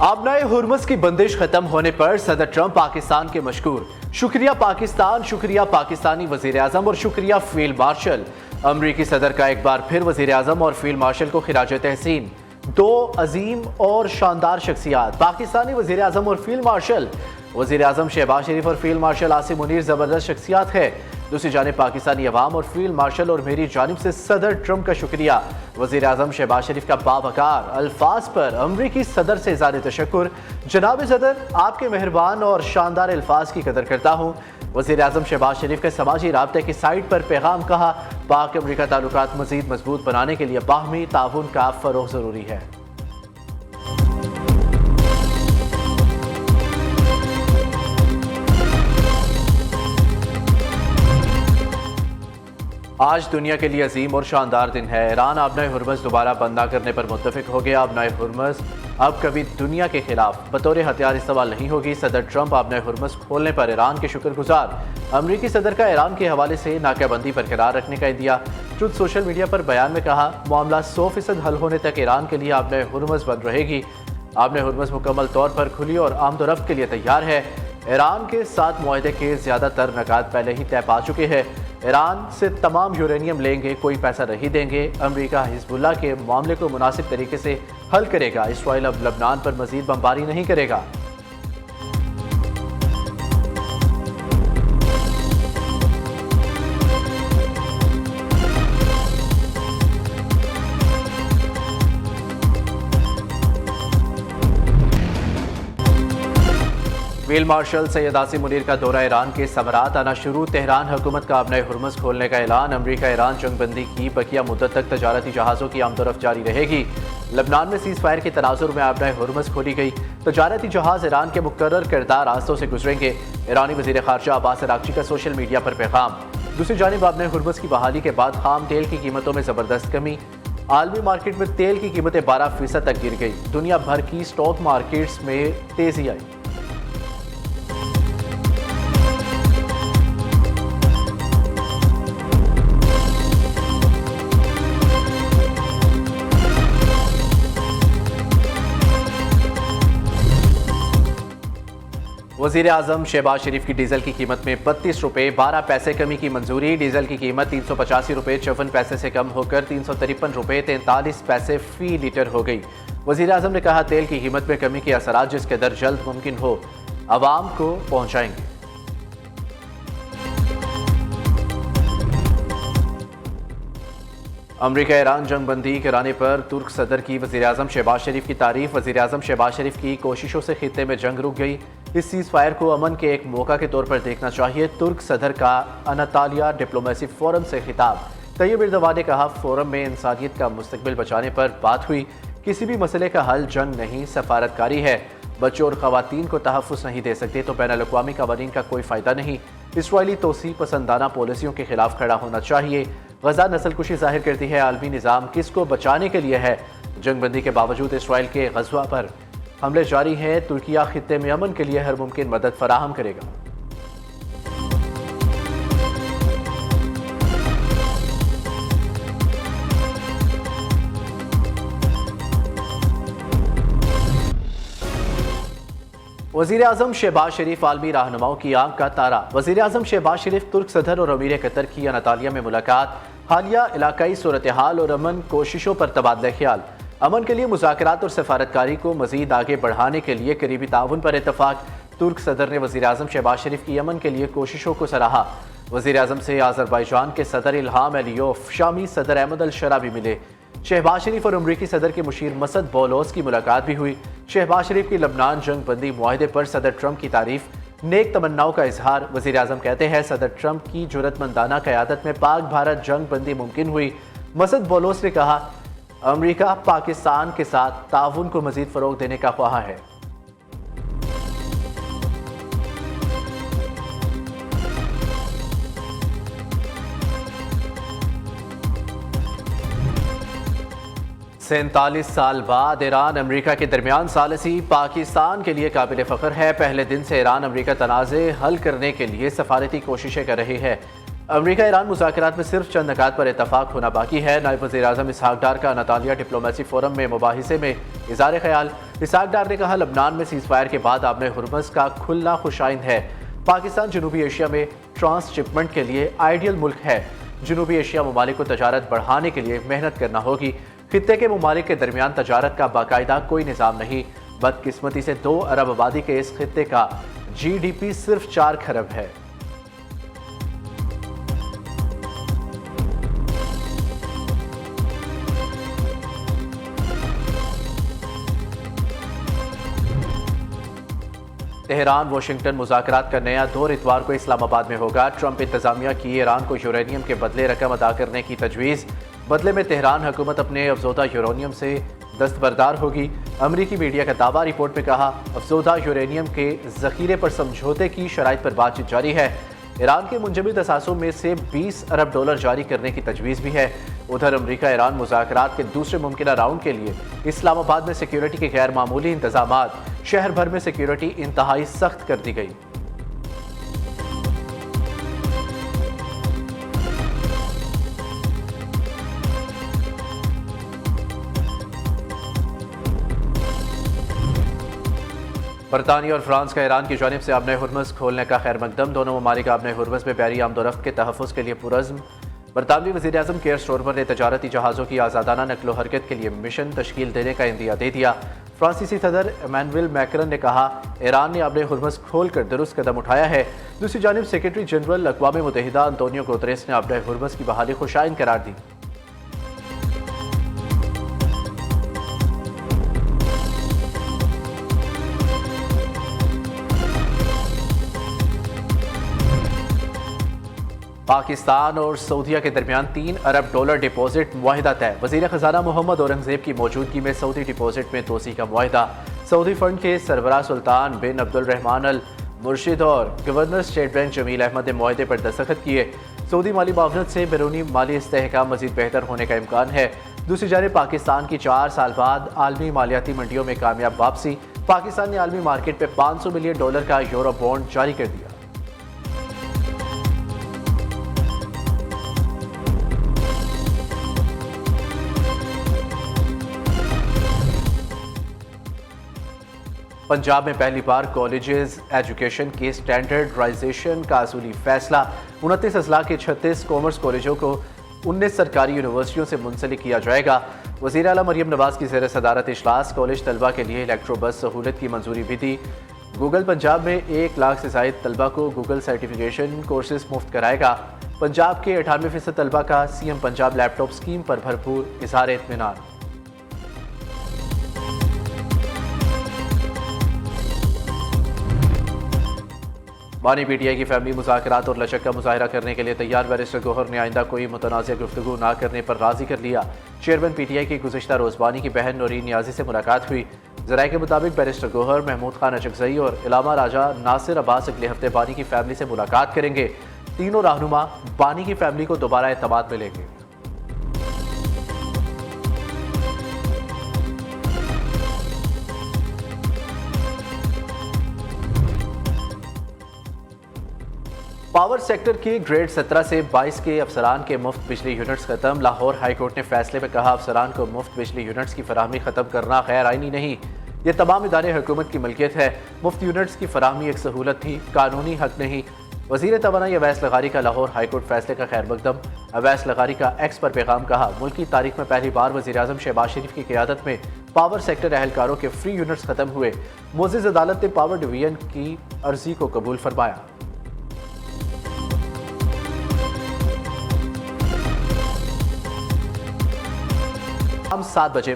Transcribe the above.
आबनाए Hormuz की बंदिश खत्म होने पर सदर ट्रंप पाकिस्तान के मशकूर। शुक्रिया पाकिस्तान, शुक्रिया पाकिस्तानी वजीर आजम और शुक्रिया फील्ड मार्शल। अमरीकी सदर का एक बार फिर वजीर आजम और फील्ड मार्शल को खिराज तहसीन। दो अजीम और शानदार शख्सियात, पाकिस्तानी वजीर आजम और फील्ड मार्शल। वजीर आजम शहबाज शरीफ और फील्ड मार्शल आसिम मुनीर जबरदस्त शख्सियात है। दूसरी जानिब पाकिस्तानी अवाम और फील्ड मार्शल और मेरी जानिब से सदर ट्रंप का शुक्रिया। वजीर आजम शहबाज शरीफ का बावकार अल्फाज पर अमरीकी सदर से इज़हार तशक्कुर। जनाब सदर, आपके मेहरबान और शानदार अल्फाज की कदर करता हूँ। वजीर आजम शहबाज शरीफ के समाजी राब्ते की साइट पर पैगाम कहा, पाक अमरीका ताल्लुकात मजीद मजबूत बनाने के लिए बाहमी ताउन का फरोग जरूरी है। आज दुनिया के लिए अजीम और शानदार दिन है। ईरान आबनाए हुर्मुज़ दोबारा बंद न करने पर मुत्तफिक हो गया। आबनाए हुर्मुज़ अब कभी दुनिया के खिलाफ बतौर हथियार इस्तेमाल नहीं होगी। सदर ट्रंप आबनाए हुर्मुज़ खोलने पर ईरान के शुक्रगुजार। अमरीकी सदर का ईरान के हवाले से नाकाबंदी बरकरार रखने का इंदिया। ट्रुथ सोशल मीडिया पर बयान में कहा, मामला 100% हल होने तक ईरान के लिए आबनाए हुर्मुज़ बंद रहेगी। आबनाए हुर्मुज़ मुकम्मल तौर पर खुली और आमदोरफ्त के लिए तैयार है। ईरान के साथ मुआहदे के ज़्यादातर नकात पहले ही तय पा चुके हैं। ईरान से तमाम यूरेनियम लेंगे, कोई पैसा नहीं देंगे। अमरीका हिजबुल्लाह के मामले को मुनासिब तरीके से हल करेगा। इसराइल अब लबनान पर मजीद बमबारी नहीं करेगा। फील्ड मार्शल सैयद आसिम मुनीर का दौरा ईरान के समरात आना शुरू। तेहरान हुकूमत का आबनाए हुर्मुज़ खोलने का ऐलान। अमरीका ईरान जंगबंदी की बकिया मुद्दत तक तजारती जहाज़ों की आमदोरफ्त जारी रहेगी। लबनान में सीज़ फायर के तनाजुर में आबनाए हुर्मुज़ खोली गई। तजारती जहाज़ ईरान के मुकर्रर किरदार रास्तों से गुजरेंगे। ईरानी वज़ीर ख़ारजा अब्बास अराग़ची का सोशल मीडिया पर पैगाम। दूसरी जानिब आबनाए हुर्मुज़ की बहाली के बाद खाम तेल की कीमतों में ज़बरदस्त कमी। आलमी मार्केट में तेल की कीमतें 12% तक गिर गई। दुनिया भर की स्टॉक मार्केट्स में तेजी आई। वज़ीर आज़म शहबाज शरीफ की डीजल की कीमत में 32 रुपये 12 पैसे कमी की मंजूरी। डीजल की कीमत 385 रुपये 54 पैसे से कम होकर 353 रुपये 43 पैसे फी लीटर हो गई। वज़ीर आज़म ने कहा, तेल की कीमत में कमी के असरात जिस कदर जल्द मुमकिन हो आवाम को पहुँचाएंगे। अमरीका ईरान जंगबंदी कराने पर तुर्क सदर की वज़ीर आज़म शहबाज शरीफ की तारीफ। वज़ीर आज़म शहबाज शरीफ की कोशिशों से खित्ते में जंग रुक गई। इस सीज़ फायर को अमन के एक मौका के तौर पर देखना चाहिए। तुर्क सदर का अनातालिया डिप्लोमेसी फोरम से खिताब। तैयब एर्दोगान ने कहा, फोरम में इंसानियत का मुस्तकबिल बचाने पर बात हुई। किसी भी मसले का हल जंग नहीं, सफारतकारी है। बच्चों और ख़वातीन को तहफ़्फ़ुज़ नहीं दे सकते तो बैनुल अक़वामी क़वानीन का कोई फ़ायदा नहीं। इसराइली तोसी पसंदाना पॉलिसियों के खिलाफ खड़ा होना चाहिए। गजा नस्लकुशी जाहिर करती है, आलमी निज़ाम किसको बचाने के लिए है। जंगबंदी के बावजूद इसराइल के गज़वा पर हमले जारी हैं। तुर्किया खित्ते में अमन के लिए हर मुमकिन मदद फराहम करेगा। वज़ीर आज़म शहबाज शरीफ आलमी रहनुमाओं की आंख का तारा। वज़ीर आज़म शहबाज शरीफ तुर्क सदर और अमीर कतर की अनातालिया में मुलाकात। हालिया इलाकाई सूरत हाल और अमन कोशिशों पर तबादला ख्याल। अमन के लिए मुज़ाकरात और सफारतकारी को मज़ीद आगे बढ़ाने के लिए करीबी ताउन पर इत्तफाक। तुर्क सदर ने वज़ीर आज़म शहबाज शरीफ की अमन के लिए कोशिशों को सराहा। वज़ीर आज़म से आज़रबाईजान के सदर इल्हाम अलियोफ, शामी सदर अहमद अल शरा भी मिले। शहबाज शरीफ और अमरीकी सदर के मुशीर मसद बौलोस की मुलाकात भी हुई। शहबाज शरीफ की लबनान जंग बंदी मुआहदे पर सदर ट्रंप की तारीफ, नेक तमन्नाओं का इजहार। वज़ीर आज़म कहते हैं, सदर ट्रंप की जुर्रतमंदाना क़यादत में पाक भारत जंग बंदी मुमकिन हुई। मसद बौलोस ने कहा, अमरीका पाकिस्तान के साथ ताउन को मज़ीद फ़रोग़ देने का ख्वाह है। सैंतालीस साल बाद ईरान अमरीका के दरमियान सालसी पाकिस्तान के लिए काबिल फ़ख्र है। पहले दिन से ईरान अमरीका तनाज़े हल करने के लिए सफारती कोशिशें कर रही है। अमरीका ईरान मुज़ाकरात में सिर्फ चंद नकात पर इत्तफाक होना बाकी है। नायब वज़ीर आज़म इसहाक डार का अनातालिया डिप्लोमेसी फोरम में मुबाहिसे में इज़हार ख्याल। इसाक डार ने कहा, लबनान में सीज फायर के बाद आबने हुर्मुज़ का खुलना खुशाइंद है। पाकिस्तान जनूबी एशिया में ट्रांसशिपमेंट के लिए आइडियल मुल्क है। जनूबी एशिया ममालिक को तजारत बढ़ाने के लिए मेहनत करना होगी। खित्ते के ममालिक के दरमियान तजारत का बाकायदा कोई निज़ाम नहीं। बदकिस्मती से 2 अरब आबादी के इस खित्ते का GDP सिर्फ 4 खरब है। तेहरान वाशिंगटन मुज़ाकरात का नया दौर इतवार को इस्लामाबाद में होगा। ट्रंप इंतजामिया की ईरान को यूरेनियम के बदले रकम अदा करने की तजवीज़। बदले में तेहरान हुकूमत अपने अफजोदा यूरेनियम से दस्तबरदार होगी। अमरीकी मीडिया का दावा, रिपोर्ट में कहा, अफजोदा यूरेनियम के जखीरे पर समझौते की शराइत पर बातचीत जारी है। ईरान के मुंजमद असासों में से $20 अरब जारी करने की तजवीज़ भी है। उधर अमरीका ईरान मुज़ाकरात के दूसरे मुमकिन राउंड के लिए इस्लामाबाद में सिक्योरिटी के गैर मामूली इंतजामात। शहर भर में सिक्योरिटी इंतहाई सख्त कर दी गई। बरतानिया और फ्रांस का ईरान की जानिब से आबने हुर्मुज़ खोलने का खैर मकदम। दोनों ममालिक आबने हुर्मुज़ में बहरी आमदोरफ्त के तहफ़्फ़ुज़ के लिए पुरज़्म। बरतानवी वज़ीर आज़म केयर स्टोरमर ने तजारती जहाज़ों की आज़ादाना नकलो हरकत के लिए मिशन तश्कील देने का इंदिया दे दिया। फ्रांसीसी सदर इमैनुअल मैक्रन ने कहा, ईरान ने आबने हुर्मुज़ खोल कर दुरुस्त कदम उठाया है। दूसरी जानिब सेक्रेटरी जनरल अक़वाम मुत्तहिदा अंतोनियो गुतरेस ने आबने हुर्मुज़ की बहाली खुशाइन करार दी। पाकिस्तान और सऊदीया के दरमियान $3 अरब डिपॉजिट मुआहिदा तय। वज़ीर ख़ज़ाना मोहम्मद औरंगज़ेब की मौजूदगी में सऊदी डिपॉजिट में तोसी का मुआहिदा। सऊदी फंड के सरबराह सुल्तान बिन अब्दुल रहमान अल मुर्शिद और governor state bank Jamil Ahmad ने मुआहिदे पर दस्तखत किए। सऊदी माली मावनत से बैरूनी माली इस्तेहकाम मज़ीद बेहतर होने का इम्कान है। दूसरी जानिब पाकिस्तान की 4 साल बाद आलमी मालियाती मंडियों में कामयाब वापसी। पाकिस्तान ने आलमी मार्केट में $500 मिलियन का यूरो बॉन्ड जारी कर दिया। पंजाब में पहली बार कॉलेजेस एजुकेशन के स्टैंडर्डाइजेशन का असूली फैसला। 29 अजला के 36 कॉमर्स कॉलेजों को 19 सरकारी यूनिवर्सिटियों से मुंसलिक किया जाएगा। वज़ीर आला मरियम नवाज की ज़ेर सदारत इजलास कॉलेज तलबा के लिए इलेक्ट्रो बस सहूलत की मंजूरी भी दी। गूगल पंजाब में 1 लाख से ज़ायद तलबा को गूगल सर्टिफिकेशन कोर्सेज मुफ्त कराएगा। पंजाब के 98% तलबा का CM पंजाब लैपटॉप स्कीम पर भरपूर इज़हार इत्मीनान। बानी PTI की फैमिली मुज़ाकरात और लचक का मुजाहरा करने के लिए तैयार। बैरिस्टर गौहर ने आइंदा कोई मुतनाज़ गुफ्तगू ना करने पर राज़ी कर लिया। चेयरमैन PTI की गुज़िश्ता रोज़ बानी की बहन नौरीन नियाज़ी से मुलाकात हुई। ज़राए के मुताबिक बैरिस्टर गौहर, महमूद खान अचकज़ई और इलामा राजा नासिर अब्बास अगले हफ्ते बानी की फैमिली से मुलाकात करेंगे। तीनों रहनुमा बानी की फैमिली को दोबारा एतमाद मिलेंगे। पावर सेक्टर के ग्रेड 17 से 22 के अफसरान के मुफ्त बिजली यूनिट्स खत्म। लाहौर हाई कोर्ट ने फैसले में कहा, अफसरान को मुफ्त बिजली यूनिट्स की फराहमी खत्म करना गैर आईनी नहीं। ये तमाम इदारे हुकूमत की मिल्कियत है। मुफ्त यूनिट्स की फराहमी एक सहूलत थी, कानूनी हक नहीं। वज़ीर तवानाई अवैस लगारी का लाहौर हाई कोर्ट फैसले का खैर मकदम। अवैस लगारी का एक्स पर पैगाम, कहा, मुल्क की तारीख में पहली बार वज़ीर आज़म शहबाज शरीफ की क़ियादत में पावर सेक्टर एहलकारों के फ्री यूनिट्स खत्म हुए। मोअज़्ज़िज़ अदालत ने पावर डिवीजन की अर्जी को कबूल फरमाया। शाम 7 बजे